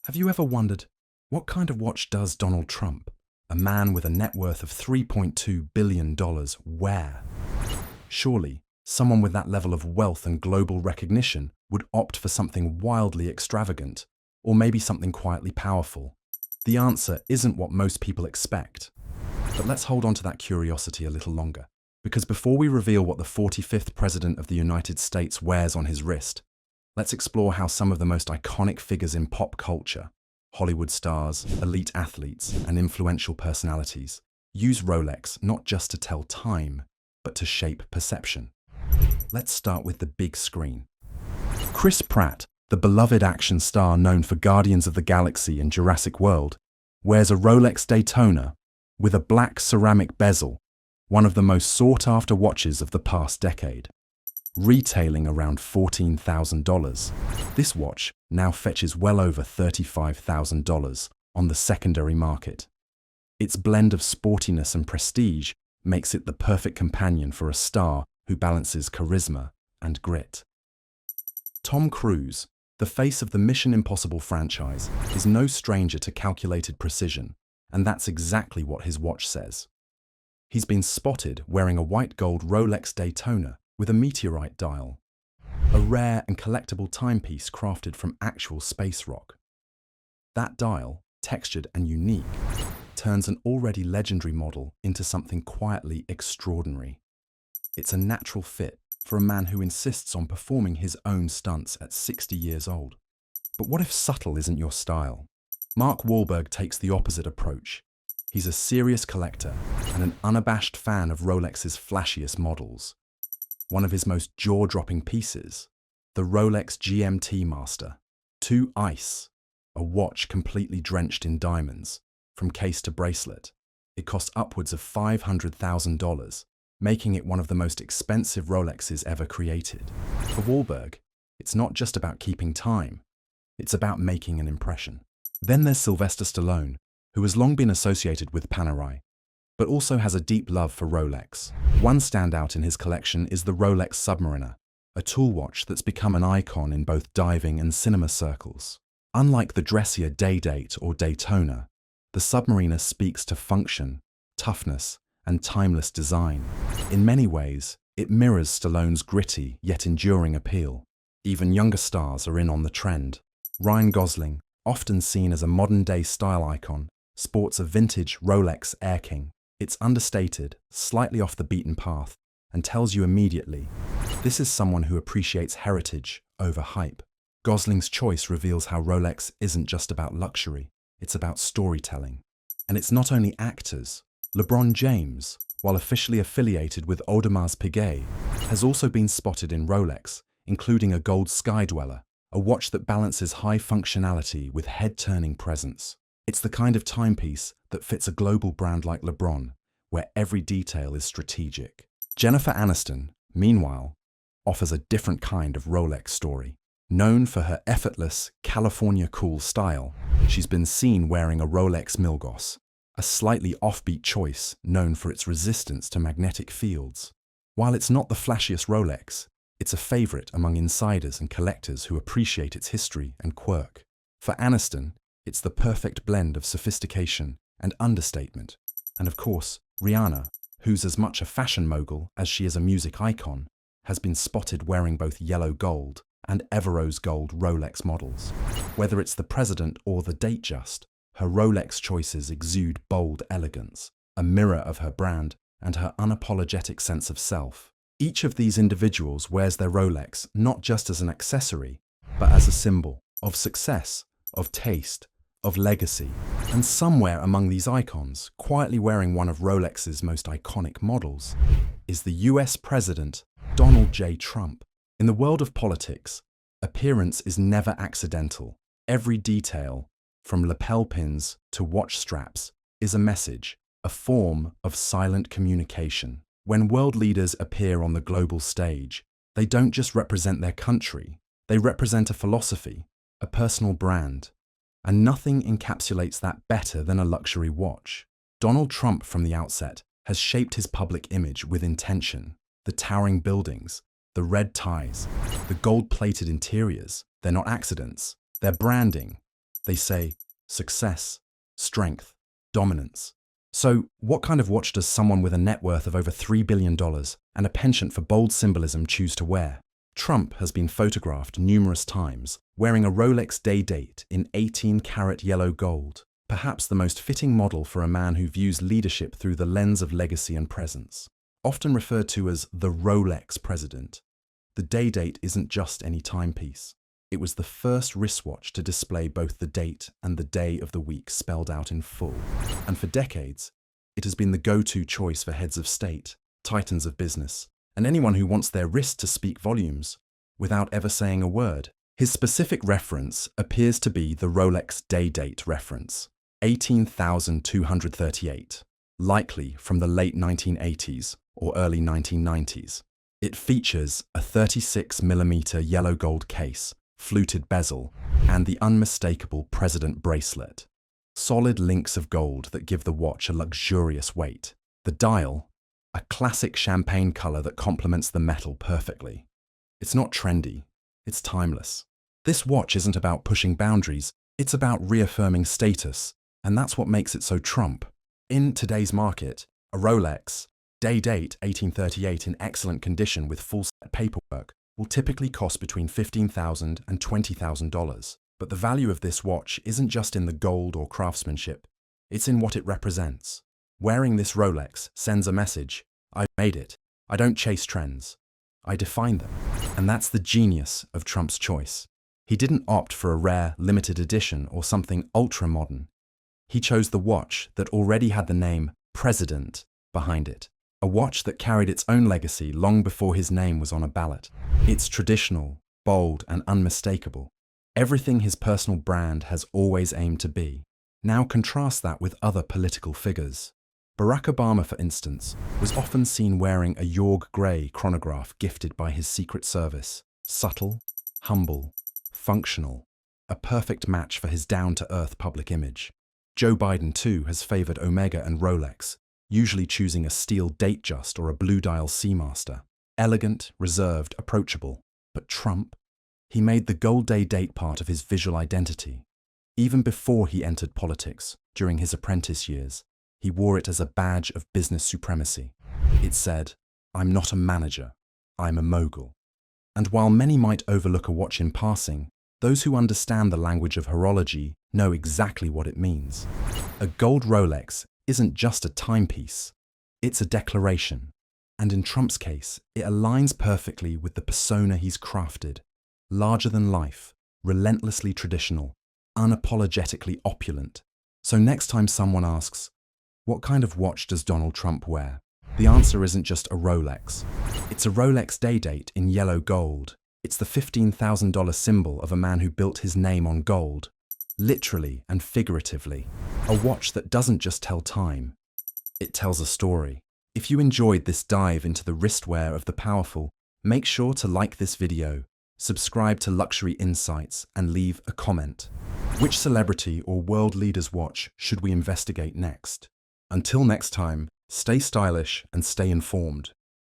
Have you ever wondered, what kind of watch does Donald Trump, a man with a net worth of $3.2 billion, wear? Surely, someone with that level of wealth and global recognition would opt for something wildly extravagant, or maybe something quietly powerful. The answer isn't what most people expect. But let's hold on to that curiosity a little longer, because before we reveal what the 45th President of the United States wears on his wrist, let's explore how some of the most iconic figures in pop culture, Hollywood stars, elite athletes, and influential personalities, use Rolex not just to tell time, but to shape perception. Let's start with the big screen. Chris Pratt, the beloved action star known for Guardians of the Galaxy and Jurassic World, wears a Rolex Daytona with a black ceramic bezel, one of the most sought-after watches of the past decade. Retailing around $14,000, this watch now fetches well over $35,000 on the secondary market. Its blend of sportiness and prestige makes it the perfect companion for a star who balances charisma and grit. Tom Cruise, the face of the Mission Impossible franchise, is no stranger to calculated precision, and that's exactly what his watch says. He's been spotted wearing a white gold Rolex Daytona with a meteorite dial, a rare and collectible timepiece crafted from actual space rock. That dial, textured and unique, turns an already legendary model into something quietly extraordinary. It's a natural fit for a man who insists on performing his own stunts at 60 years old. But what if subtle isn't your style? Mark Wahlberg takes the opposite approach. He's a serious collector and an unabashed fan of Rolex's flashiest models. One of his most jaw-dropping pieces, the Rolex GMT Master 2 Ice, a watch completely drenched in diamonds, from case to bracelet. It costs upwards of $500,000, making it one of the most expensive Rolexes ever created. For Wahlberg, it's not just about keeping time, it's about making an impression. Then there's Sylvester Stallone, who has long been associated with Panerai, but also has a deep love for Rolex. One standout in his collection is the Rolex Submariner, a tool watch that's become an icon in both diving and cinema circles. Unlike the dressier Day-Date or Daytona, the Submariner speaks to function, toughness, and timeless design. In many ways, it mirrors Stallone's gritty yet enduring appeal. Even younger stars are in on the trend. Ryan Gosling, often seen as a modern-day style icon, sports a vintage Rolex Air King. It's understated, slightly off the beaten path, and tells you immediately, this is someone who appreciates heritage over hype. Gosling's choice reveals how Rolex isn't just about luxury, it's about storytelling. And it's not only actors. LeBron James, while officially affiliated with Audemars Piguet, has also been spotted in Rolex, including a gold Skydweller, a watch that balances high functionality with head-turning presence. It's the kind of timepiece that fits a global brand like LeBron, where every detail is strategic. Jennifer Aniston, meanwhile, offers a different kind of Rolex story. Known for her effortless, California cool style, she's been seen wearing a Rolex Milgauss, a slightly offbeat choice known for its resistance to magnetic fields. While it's not the flashiest Rolex, it's a favorite among insiders and collectors who appreciate its history and quirk. For Aniston, it's the perfect blend of sophistication and understatement. And of course, Rihanna, who's as much a fashion mogul as she is a music icon, has been spotted wearing both yellow gold and Everose gold Rolex models. Whether it's the president or the Datejust, her Rolex choices exude bold elegance, a mirror of her brand and her unapologetic sense of self. Each of these individuals wears their Rolex not just as an accessory, but as a symbol of success, of taste, of legacy. And somewhere among these icons, quietly wearing one of Rolex's most iconic models, is the US President Donald J. Trump. In the world of politics, appearance is never accidental. Every detail, from lapel pins to watch straps, is a message, a form of silent communication. When world leaders appear on the global stage, they don't just represent their country, they represent a philosophy, a personal brand. And nothing encapsulates that better than a luxury watch. Donald Trump, from the outset, has shaped his public image with intention. The towering buildings, the red ties, the gold-plated interiors, they're not accidents, they're branding. They say success, strength, dominance. So, what kind of watch does someone with a net worth of over $3 billion and a penchant for bold symbolism choose to wear? Trump has been photographed numerous times wearing a Rolex Day-Date in 18-karat yellow gold, perhaps the most fitting model for a man who views leadership through the lens of legacy and presence. Often referred to as the Rolex president, the Day-Date isn't just any timepiece. It was the first wristwatch to display both the date and the day of the week spelled out in full. And for decades, it has been the go-to choice for heads of state, titans of business, and anyone who wants their wrist to speak volumes without ever saying a word. His specific reference appears to be the Rolex Day-Date reference, 18,238, likely from the late 1980s or early 1990s. It features a 36mm yellow gold case, fluted bezel, and the unmistakable president bracelet. Solid links of gold that give the watch a luxurious weight. The dial, a classic champagne color that complements the metal perfectly. It's not trendy, it's timeless. This watch isn't about pushing boundaries, it's about reaffirming status, and that's what makes it so Trump. In today's market, a Rolex Day-Date 1838 in excellent condition with full set paperwork will typically cost between $15,000 and $20,000. But the value of this watch isn't just in the gold or craftsmanship, it's in what it represents. Wearing this Rolex sends a message: I've made it. I don't chase trends. I define them. And that's the genius of Trump's choice. He didn't opt for a rare, limited edition or something ultra-modern. He chose the watch that already had the name President behind it. A watch that carried its own legacy long before his name was on a ballot. It's traditional, bold, and unmistakable. Everything his personal brand has always aimed to be. Now contrast that with other political figures. Barack Obama, for instance, was often seen wearing a York grey chronograph gifted by his Secret Service. Subtle, humble, functional, a perfect match for his down-to-earth public image. Joe Biden, too, has favoured Omega and Rolex, usually choosing a steel Datejust or a blue dial Seamaster. Elegant, reserved, approachable. But Trump? He made the gold Day-Date part of his visual identity. Even before he entered politics, during his apprentice years, he wore it as a badge of business supremacy. It said, "I'm not a manager, I'm a mogul." And while many might overlook a watch in passing, those who understand the language of horology know exactly what it means. A gold Rolex isn't just a timepiece, it's a declaration. And in Trump's case, it aligns perfectly with the persona he's crafted. Larger than life, relentlessly traditional, unapologetically opulent. So next time someone asks, what kind of watch does Donald Trump wear? The answer isn't just a Rolex. It's a Rolex Day-Date in yellow gold. It's the $15,000 symbol of a man who built his name on gold, literally and figuratively. A watch that doesn't just tell time, it tells a story. If you enjoyed this dive into the wristwear of the powerful, make sure to like this video, subscribe to Luxury Insights, and leave a comment. Which celebrity or world leader's watch should we investigate next? Until next time, stay stylish and stay informed.